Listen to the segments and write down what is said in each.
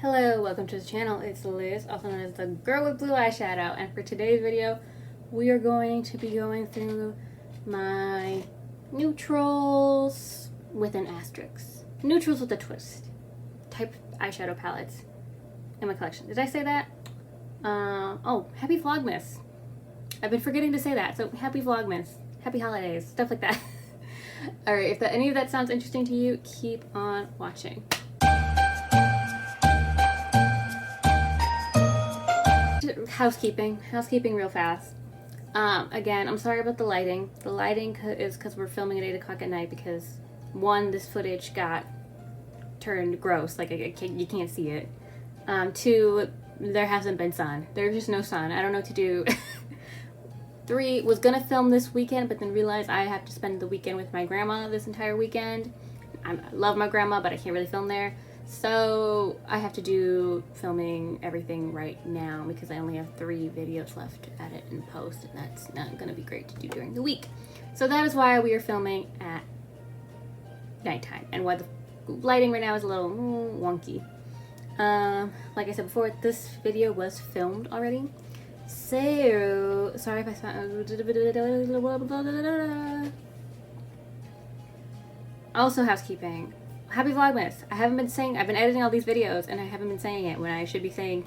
Hello, welcome to the channel. It's Liz, also known as the girl with blue eyeshadow, and for today's video we are going to be going through my neutrals with an asterisk. Neutrals with a twist type eyeshadow palettes in my collection. Did I say that? Oh, happy Vlogmas. I've been forgetting to say that, so happy Vlogmas. Happy holidays, stuff like that. Alright, if any of that sounds interesting to you, keep on watching. Housekeeping real fast. Again, I'm sorry about the lighting. The lighting is because we're filming at 8 o'clock at night because, one, this footage got turned gross, like you can't see it. Two, there hasn't been sun. There's just no sun. I don't know what to do. 3, was gonna film this weekend, but then realized I have to spend the weekend with my grandma this entire weekend. I love my grandma, but I can't really film there. So I have to do filming everything right now because I only have 3 videos left to edit and post, and that's not going to be great to do during the week. So that is why we are filming at nighttime and why the lighting right now is a little wonky. Like I said before, this video was filmed already. So, sorry if I sound... Also, housekeeping. Happy Vlogmas. I've been editing all these videos and I haven't been saying it when I should be saying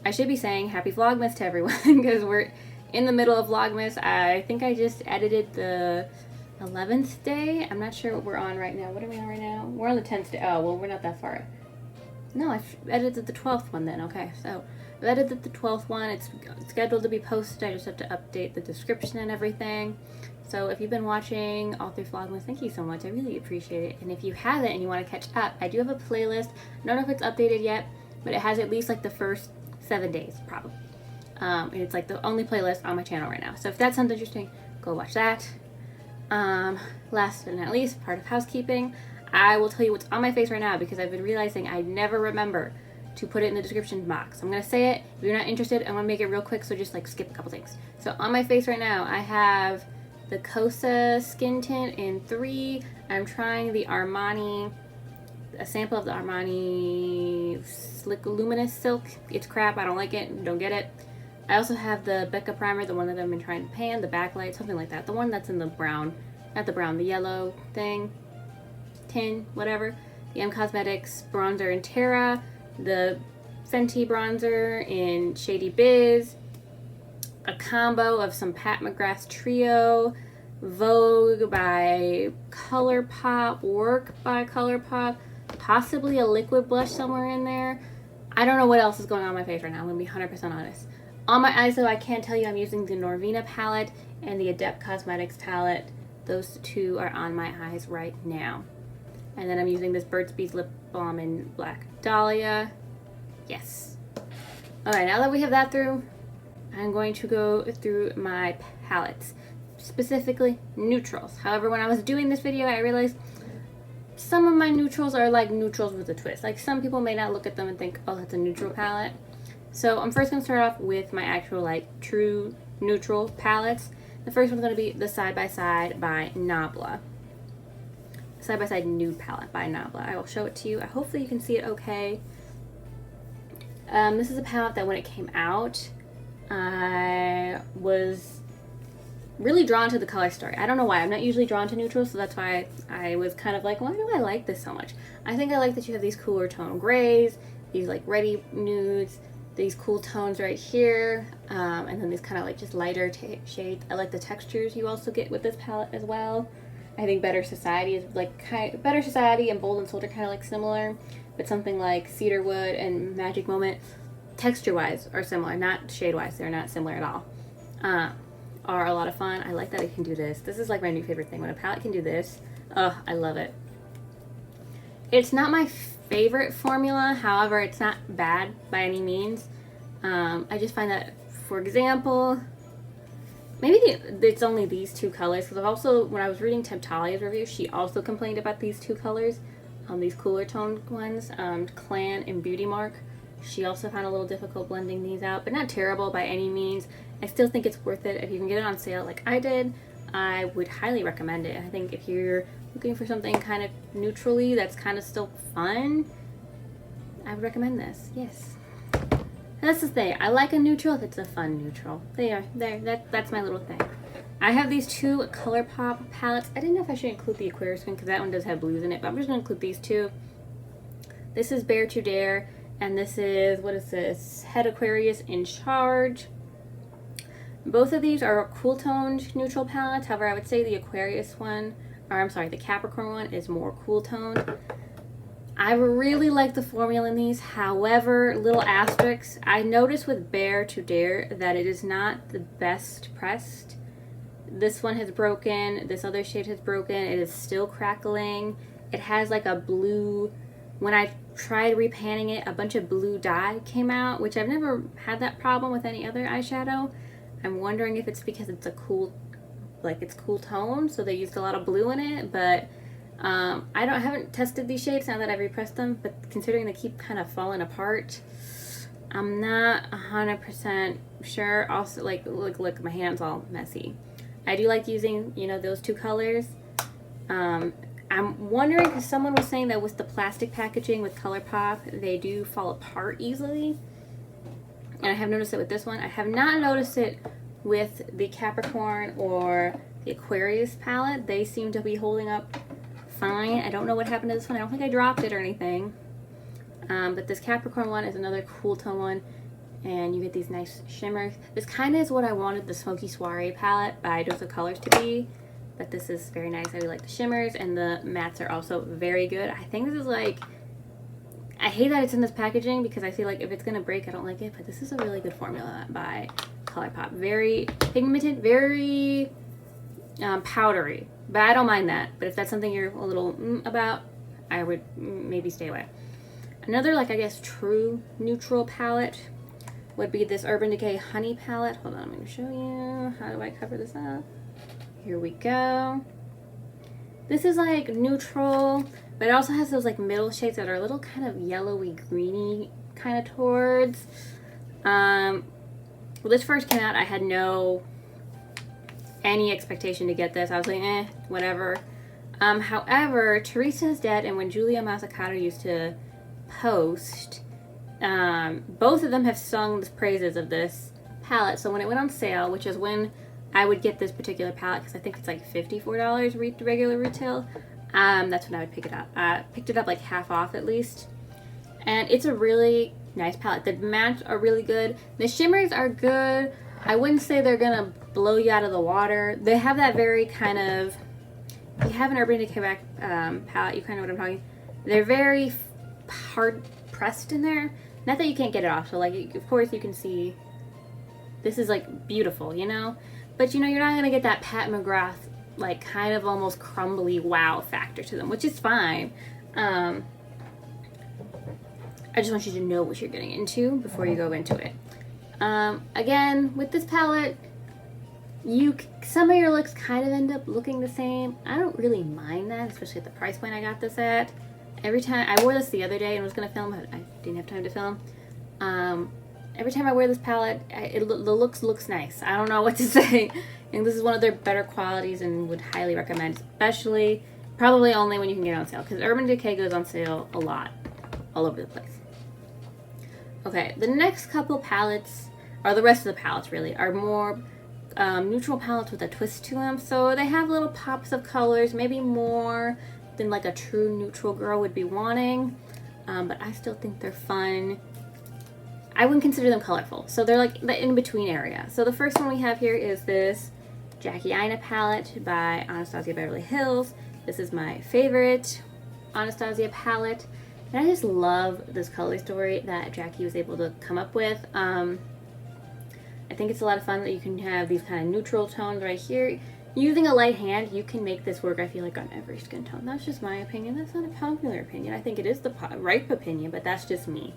I should be saying Happy Vlogmas to everyone because we're in the middle of Vlogmas. I think I just edited the 11th day. I'm not sure what we're on right now. What are we on right now? We're on the 10th day. Oh, well, we're not that far. No, I've edited the 12th one then. Okay, so I've edited the 12th one. It's scheduled to be posted. I just have to update the description and everything. So if you've been watching all through Vlogmas, thank you so much. I really appreciate it. And if you haven't and you want to catch up, I do have a playlist. I don't know if it's updated yet, but it has at least like the first 7 days, probably. And it's like the only playlist on my channel right now. So if that sounds interesting, go watch that. Last but not least, part of housekeeping, I will tell you what's on my face right now because I've been realizing I never remember to put it in the description box. I'm going to say it. If you're not interested, I'm going to make it real quick, so just like skip a couple things. So on my face right now, I have the Cosa skin tint in 3. I'm trying the Armani, a sample of the Armani Slick Luminous Silk. It's crap. I don't like it. Don't get it. I also have the Becca primer, the one that I've been trying to pan, the backlight, something like that. The one that's in the brown, not the brown, the yellow thing, tin, whatever. The M Cosmetics bronzer in Terra, the Fenty bronzer in Shady Biz, a combo of some Pat McGrath Trio, Vogue by Colourpop, Work by Colourpop, possibly a liquid blush somewhere in there. I don't know what else is going on my face right now. I'm going to be 100% honest. On my eyes, though, I can tell you I'm using the Norvina Palette and the Adept Cosmetics palette. Those 2 are on my eyes right now. And then I'm using this Burt's Bees Lip Balm in Black Dahlia. Yes. Alright, now that we have that through, I'm going to go through my palettes, specifically neutrals. However, when I was doing this video, I realized some of my neutrals are like neutrals with a twist. Like some people may not look at them and think, oh, that's a neutral palette. So I'm first going to start off with my actual like true neutral palettes. The first one's going to be the Side by Side by Nabla. Side by Side Nude palette by Nabla. I will show it to you. Hopefully you can see it okay. This is a palette that when it came out, I was really drawn to the color story. I don't know why. I'm not usually drawn to neutrals, so that's why I was kind of like, why do I like this so much? I think I like that you have these cooler tone grays, these like ready nudes, these cool tones right here, and then these kind of like just lighter shades. I like the textures you also get with this palette as well. I think Better Society is like Better Society and Bold and Soldier kind of like similar, but something like Cedarwood and Magic Moment, texture-wise, are similar, not shade-wise. They're not similar at all. Are a lot of fun. I like that it can do this. This is like my new favorite thing. When a palette can do this, I love it. It's not my favorite formula, however, it's not bad by any means. I just find that, for example, maybe it's only these 2 colors, because also, when I was reading Temptalia's review, she also complained about these 2 colors, these cooler toned ones, Clan and Beauty Mark. She also found a little difficult blending these out, but not terrible by any means. I still think it's worth it. If you can get it on sale like I did, I would highly recommend it. I think if you're looking for something kind of neutrally that's kind of still fun, I would recommend this. Yes. That's the thing. I like a neutral if it's a fun neutral. That's my little thing. I have these two Colourpop palettes. I didn't know if I should include the Aquarius one because that one does have blues in it, but I'm just going to include these two. This is Bear to Dare, and this is, what is this? Head Aquarius in Charge. Both of these are cool toned neutral palettes. However, I would say the Aquarius one, or I'm sorry, the Capricorn one is more cool toned. I really like the formula in these. However, little asterisks. I noticed with Bear to Dare that it is not the best pressed. This one has broken. This other shade has broken. It is still crackling. It has like a blue, when I tried repanning it, a bunch of blue dye came out, which I've never had that problem with any other eyeshadow. I'm wondering if it's because it's a cool, like it's cool tone, so they used a lot of blue in it, but I haven't tested these shades now that I've repressed them, but considering they keep kind of falling apart, I'm not 100% sure. Also, look, my hand's all messy. I do like using, you know, those two colors. I'm wondering, because someone was saying that with the plastic packaging with Colourpop, they do fall apart easily. And I have noticed it with this one. I have not noticed it with the Capricorn or the Aquarius palette. They seem to be holding up fine. I don't know what happened to this one. I don't think I dropped it or anything. But this Capricorn one is another cool tone one. And you get these nice shimmers. This kind of is what I wanted the Smoky Soiree palette by Dose of Colors to be. But this is very nice. I really like the shimmers, and the mattes are also very good. I think this is like, I hate that it's in this packaging because I feel like if it's going to break, I don't like it. But this is a really good formula by Colourpop. Very pigmented, very powdery. But I don't mind that. But if that's something you're a little about, I would maybe stay away. Another, like, I guess, true neutral palette would be this Urban Decay Honey palette. Hold on, I'm going to show you. How do I cover this up? Here we go. This is like neutral, but it also has those like middle shades that are a little kind of yellowy, greeny kind of towards. When this first came out, I had any expectation to get this. I was like, whatever. However, Teresa's Dead and when Julia Mazzucato used to post, both of them have sung the praises of this palette. So when it went on sale, which is when I would get this particular palette, because I think it's like $54 regular retail, that's when I would pick it up. I picked it up like half off at least. And it's a really nice palette. The mattes are really good. The shimmers are good. I wouldn't say they're going to blow you out of the water. They have that very kind of, if you have an Urban Decay palette, you kind of know what I'm talking. They're very hard pressed in there. Not that you can't get it off. So like, of course you can see this is like beautiful, you know? But you know, you're not going to get that Pat McGrath, like kind of almost crumbly wow factor to them, which is fine. I just want you to know what you're getting into before you go into it. Again, with this palette, some of your looks kind of end up looking the same. I don't really mind that, especially at the price point I got this at. Every time, I wore this the other day and was going to film, but I didn't have time to film. Every time I wear this palette, the looks nice. I don't know what to say. And this is one of their better qualities and would highly recommend, especially, probably only when you can get it on sale, because Urban Decay goes on sale a lot, all over the place. Okay, the next couple palettes, or the rest of the palettes really, are more neutral palettes with a twist to them. So they have little pops of colors, maybe more than like a true neutral girl would be wanting. But I still think they're fun. I wouldn't consider them colorful. So they're like the in-between area. So the first one we have here is this Jackiana palette by Anastasia Beverly Hills. This is my favorite Anastasia palette. And I just love this color story that Jackie was able to come up with. I think it's a lot of fun that you can have these kind of neutral tones right here. Using a light hand, you can make this work, I feel like, on every skin tone. That's just my opinion. That's not a popular opinion. I think it is the ripe opinion, but that's just me.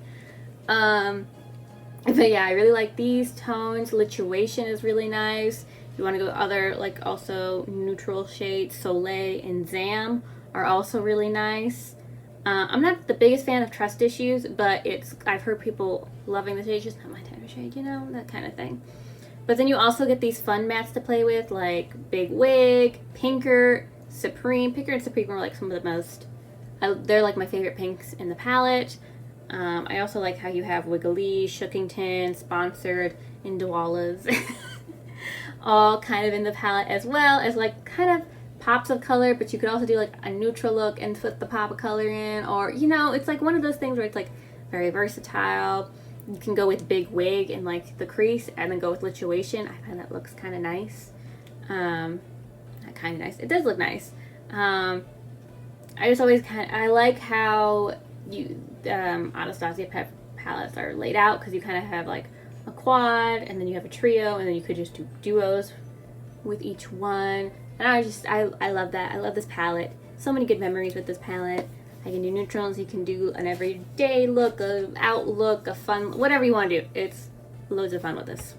But yeah, I really like these tones. Lituation is really nice. You want to go other, like, also neutral shades. Soleil and Zam are also really nice. I'm not the biggest fan of Trust Issues, but I've heard people loving the shade. It's just not my type of shade, you know, that kind of thing. But then you also get these fun mattes to play with, like Big Wig, Pinker, Supreme. Pinker and Supreme are like some of the most, they're like my favorite pinks in the palette. I also like how you have Wiggly, Shookington, Sponsored, and Dwalas all kind of in the palette, as well as like kind of pops of color, but you could also do like a neutral look and put the pop of color in, or you know, it's like one of those things where it's like very versatile. You can go with big wig and like the crease, and then go with lituation. I find that looks kind of nice. Not kind of nice. It does look nice. I just always I like how you Anastasia palettes are laid out, because you kind of have like a quad, and then you have a trio, and then you could just do duos with each one. And I love that. I love this palette. So many good memories with this palette. I can do neutrals. You can do an everyday look, a outlook, a fun, whatever you want to do. It's loads of fun with this.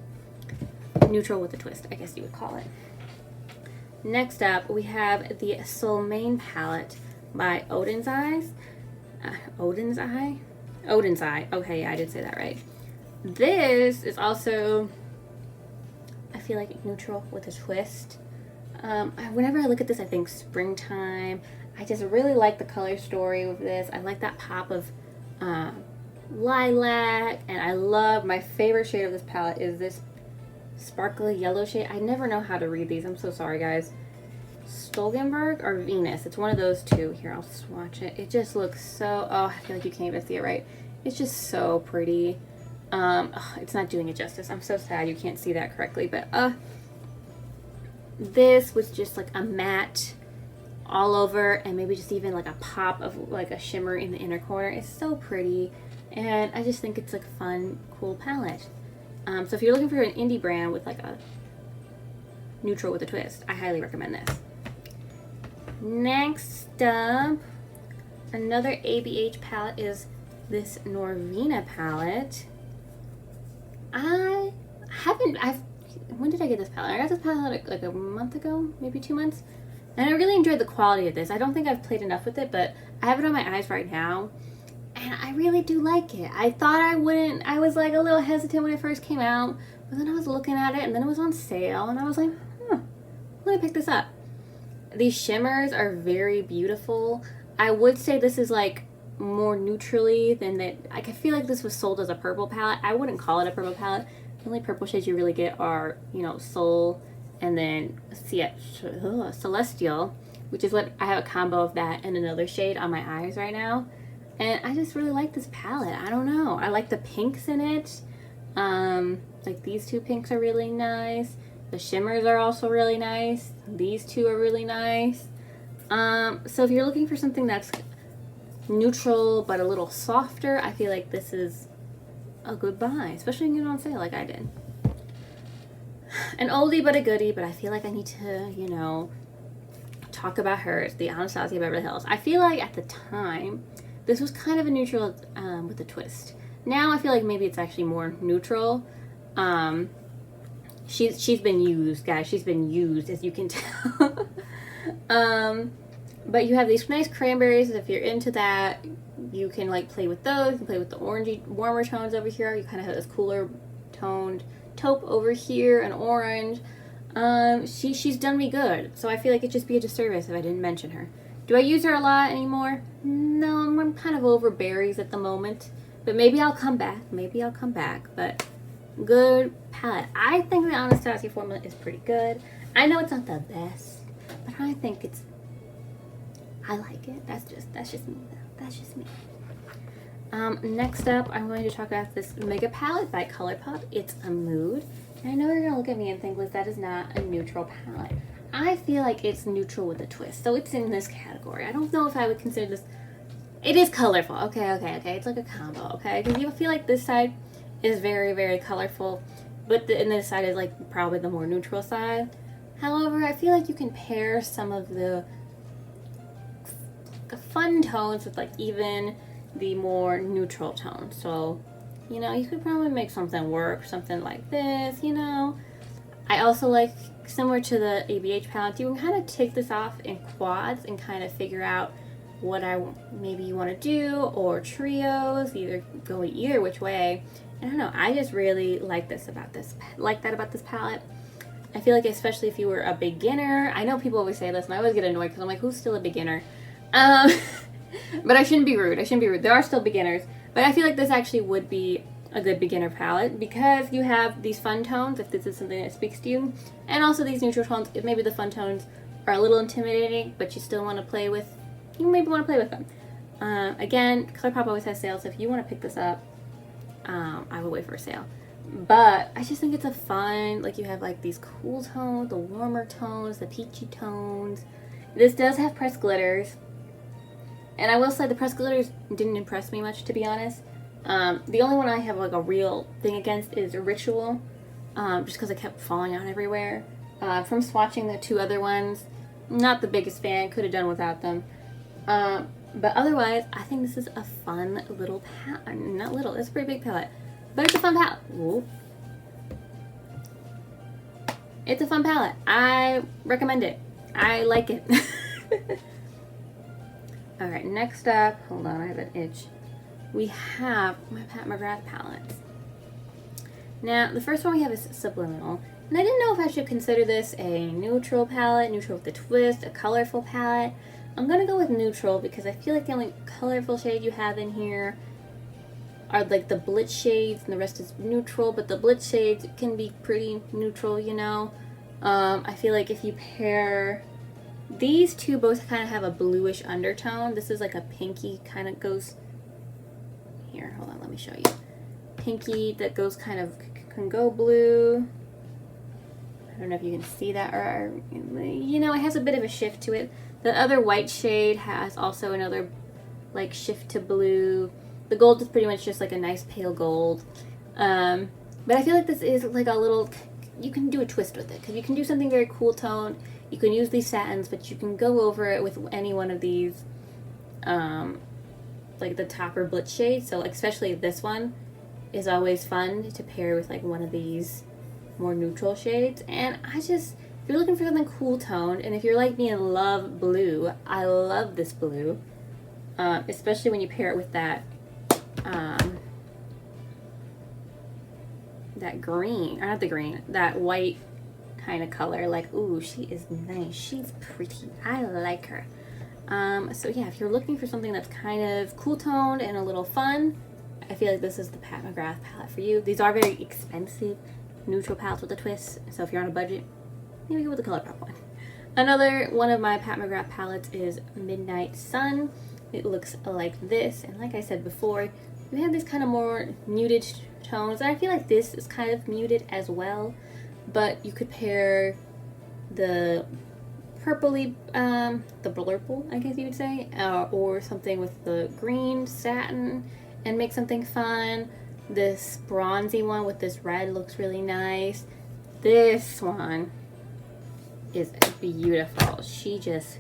Neutral with a twist, I guess you would call it. Next up, we have the Soulmane palette by Odin's Eyes. Odin's Eye? Odin's Eye. Okay, yeah, I did say that right. This is also, I feel like, neutral with a twist. Whenever I look at this, I think springtime. I just really like the color story with this. I like that pop of lilac, and I love, my favorite shade of this palette is this sparkly yellow shade. I never know how to read these. I'm so sorry, guys. Stolgenberg or Venus. It's one of those two. Here, I'll swatch it. It just looks so, oh, I feel like you can't even see it right. It's just so pretty. It's not doing it justice. I'm so sad you can't see that correctly, but this was just like a matte all over, and maybe just even like a pop of like a shimmer in the inner corner. It's so pretty, and I just think it's like a fun, cool palette. So if you're looking for an indie brand with like a neutral with a twist, I highly recommend this. Next up, another ABH palette is this Norvina palette. When did I get this palette? I got this palette like a month ago, maybe 2 months. And I really enjoyed the quality of this. I don't think I've played enough with it, but I have it on my eyes right now. And I really do like it. I thought I wouldn't. I was like a little hesitant when it first came out. But then I was looking at it, and then it was on sale. And I was like, let me pick this up. These shimmers are very beautiful. I would say this is like more neutrally than that. I could feel like this was sold as a purple palette. I wouldn't call it a purple palette. The only purple shades you really get are, you know, Soul and then Celestial, which is what I have a combo of that and another shade on my eyes right now. And I just really like this palette. I don't know. I like the pinks in it. Like these two pinks are really nice. The shimmers are also really nice. These two are really nice. So if you're looking for something that's neutral but a little softer, I feel like this is a good buy, especially when you get it on sale like I did. An oldie but a goodie, but I feel like I need to, you know, talk about her. It's the Anastasia Beverly Hills. I feel like at the time, this was kind of a neutral with a twist. Now I feel like maybe it's actually more neutral. She's been used, guys. She's been used, as you can tell. But you have these nice cranberries. If you're into that, you can like play with those. You can play with the orangey, warmer tones over here. You kind of have this cooler toned taupe over here, an orange. She's done me good. So I feel like it'd just be a disservice if I didn't mention her. Do I use her a lot anymore? No, I'm kind of over berries at the moment. But maybe I'll come back. Maybe I'll come back. But good palette. I think the Anastasia formula is pretty good. I know it's not the best, but I think it's, I like it. That's just me though. That's just me. Next up, I'm going to talk about this Mega Palette by Colourpop. It's a Mood. And I know you're going to look at me and think, Liz, that is not a neutral palette. I feel like it's neutral with a twist, so it's in this category. I don't know if I would consider this, it is colorful. Okay. It's like a combo, okay? Because you feel like this side is very, very colorful, but and this side is like probably the more neutral side. However, I feel like you can pair some of the fun tones with like even the more neutral tones. So, you know, you could probably make something work, something like this, you know. I also like, similar to the ABH palette, you can kind of take this off in quads and kind of figure out what maybe you want to do, or trios, either go either which way. I don't know, I just really like that about this palette. I feel like especially if you were a beginner, I know people always say this and I always get annoyed because I'm like, who's still a beginner? But I shouldn't be rude. There are still beginners. But I feel like this actually would be a good beginner palette because you have these fun tones, if this is something that speaks to you, and also these neutral tones, if maybe the fun tones are a little intimidating, but you still want to play with, you maybe want to play with them. Again, Colourpop always has sales, so if you want to pick this up, I will wait for a sale. But I just think it's a fun, like you have like these cool tones, the warmer tones, the peachy tones. This does have pressed glitters. And I will say the pressed glitters didn't impress me much, to be honest. The only one I have like a real thing against is Ritual, just because it kept falling out everywhere. From swatching the two other ones, not the biggest fan, could have done without them. But otherwise, I think this is a fun little palette. Not little, it's a pretty big palette. But it's a fun palette. Ooh. It's a fun palette. I recommend it. I like it. Alright, next up, hold on, I have an itch. We have my Mcgrath Palette. Now, the first one we have is Subliminal. And I didn't know if I should consider this a neutral palette, neutral with a twist, a colorful palette. I'm going to go with neutral because I feel like the only colorful shade you have in here are like the Blitz shades and the rest is neutral, but the Blitz shades can be pretty neutral, you know. I feel like if you pair these two, both kind of have a bluish undertone. This is like a pinky, kind of goes here. Hold on, let me show you. Pinky that goes kind of can go blue. I don't know if you can see that, or you know, it has a bit of a shift to it. The other white shade has also another like shift to blue. The gold is pretty much just like a nice pale gold. But I feel like this is like a little, you can do a twist with it because you can do something very cool toned. You can use these satins, but you can go over it with any one of these, like the Topper Blitz shades. So like, especially this one is always fun to pair with like one of these more neutral shades. And I just, if you're looking for something cool toned, and if you're like me and love blue, I love this blue, especially when you pair it with that, that green, or not the green, that white kind of color. Like, ooh, she is nice, she's pretty, I like her. So yeah, if you're looking for something that's kind of cool toned and a little fun, I feel like this is the Mcgrath palette for you. These are very expensive neutral palettes with a twist, so if you're on a budget, maybe go with the Colourpop one. Another one of my Mcgrath palettes is Midnight Sun. It looks like this, and like I said before, you have this kind of more muted tones, and I feel like this is kind of muted as well, but you could pair the purpley, the blurple, I guess you would say, or something with the green satin and make something fun. This bronzy one with this red looks really nice. This one is beautiful. She just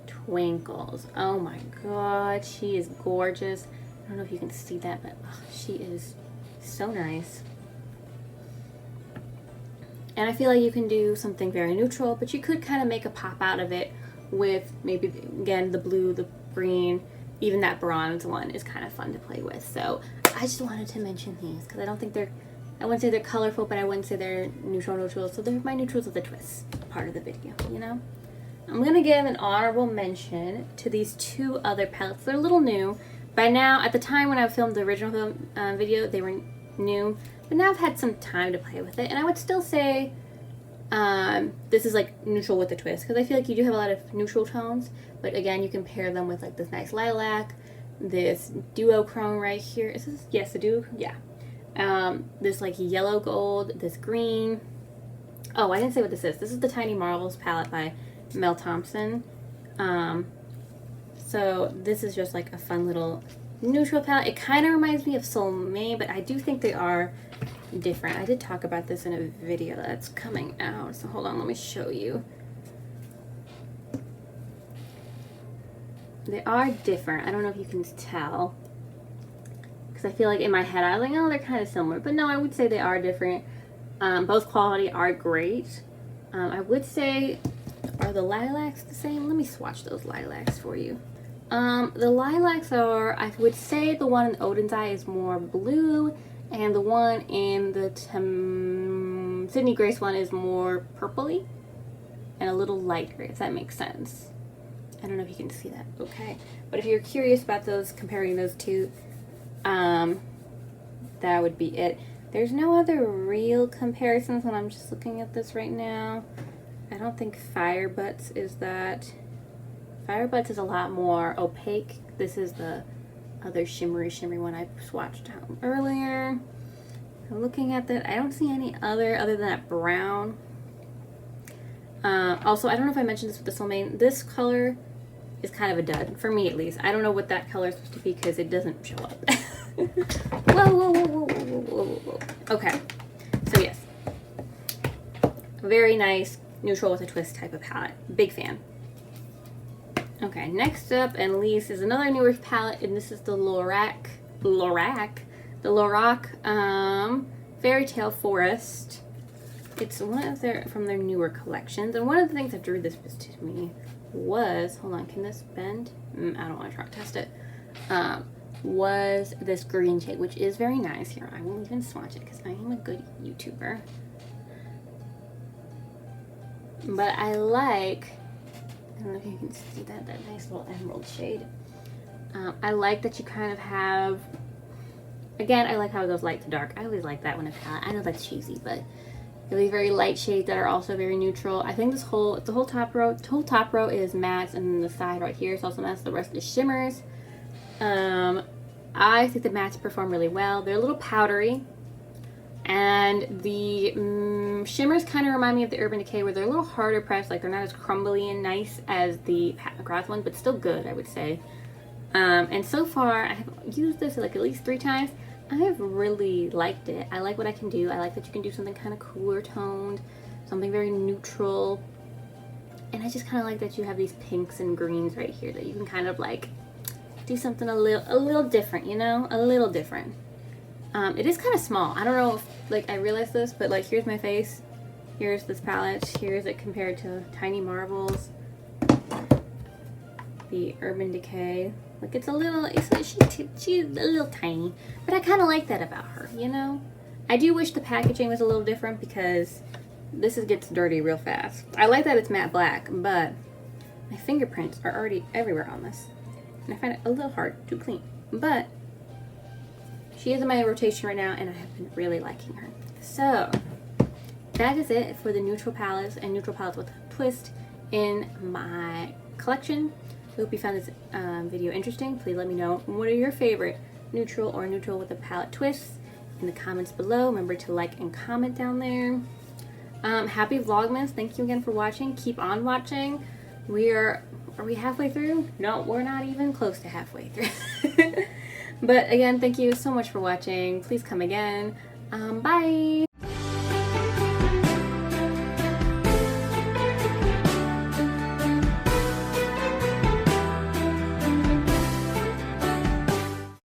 twinkles. Oh my god, she is gorgeous. I don't know if you can see that, but she is so nice. And I feel like you can do something very neutral, but you could kind of make a pop out of it with maybe, again, the blue, the green, even that bronze one is kind of fun to play with. So I just wanted to mention these because I don't think they're, I wouldn't say they're colorful, but I wouldn't say they're neutral. So they're my neutrals with a twist part of the video, you know? I'm going to give an honorable mention to these two other palettes. They're a little new. By now, at the time when I filmed the original video, they were new. But now I've had some time to play with it. And I would still say this is like neutral with a twist. Because I feel like you do have a lot of neutral tones. But again, you can pair them with like this nice lilac. This duochrome right here. Is this? Yes, the duo? Yeah. This like yellow gold. This green. Oh, I didn't say what this is. This is the Tiny Marvels palette by Thompson. So this is just like a fun little neutral palette. It kind of reminds me of Soleil, but I do think they are different. I did talk about this in a video that's coming out. So hold on, let me show you. They are different. I don't know if you can tell. Because I feel like in my head I was like, oh, they're kind of similar. But no, I would say they are different. Both quality are great. I would say, are the lilacs the same? Let me swatch those lilacs for you. The lilacs are, I would say the one in Odin's Eye is more blue, and the one in the Sydney Grace one is more purpley and a little lighter, if that makes sense. I don't know if you can see that. Okay. But if you're curious about those, comparing those two, That would be it. There's no other real comparisons when I'm just looking at this right now. I don't think Fire Butts is that. Fire Butts is a lot more opaque. This is the other shimmery one I swatched out earlier. Looking at that, I don't see any other than that brown. Also, I don't know if I mentioned this with the Soulmate. This color is kind of a dud, for me at least. I don't know what that color is supposed to be because it doesn't show up. Whoa. Okay, so yes. Very nice, neutral with a twist type of palette. Big fan. Okay, next up and least is another newer palette, and this is the Lorac, Fairy Tale Forest. It's one of from their newer collections, and one of the things that drew this to me was, hold on, can this bend? I don't want to try to test it. Was this green shade, which is very nice. Here, I won't even swatch it because I am a good YouTuber. But I like, I don't know if you can see that nice little emerald shade. I like that you kind of have, again, I like how it goes light to dark. I always like that when a palette, I know that's cheesy, but really very light shades that are also very neutral. I think the whole top row is mattes, and then the side right here is also mattes. The rest is shimmers. I think the mattes perform really well. They're a little powdery, and the shimmers kind of remind me of the Urban Decay, where they're a little harder pressed. Like, they're not as crumbly and nice as the Mcgrath one, but still good, I would say. And so far, I have used this like at least 3 times. I have really liked it. I like what I can do. I like that you can do something kind of cooler toned, something very neutral. And I just kind of like that you have these pinks and greens right here that you can kind of like do something a little different, you know? A little different. It is kind of small. I don't know if, like, I realized this, but like, here's my face. Here's this palette. Here's it compared to Tiny Marbles. The Urban Decay. Like, it's a little, she's a little tiny, but I kind of like that about her, you know? I do wish the packaging was a little different because this gets dirty real fast. I like that it's matte black, but my fingerprints are already everywhere on this. And I find it a little hard to clean. But she is in my rotation right now, and I have been really liking her. So that is it for the neutral palettes and neutral palettes with a twist in my collection. I hope you found this video interesting. Please let me know what are your favorite neutral or neutral with a palette twists in the comments below. Remember to like and comment down there. Happy Vlogmas. Thank you again for watching. Keep on watching. Are we halfway through? No, we're not even close to halfway through. But again, thank you so much for watching. Please come again. Bye.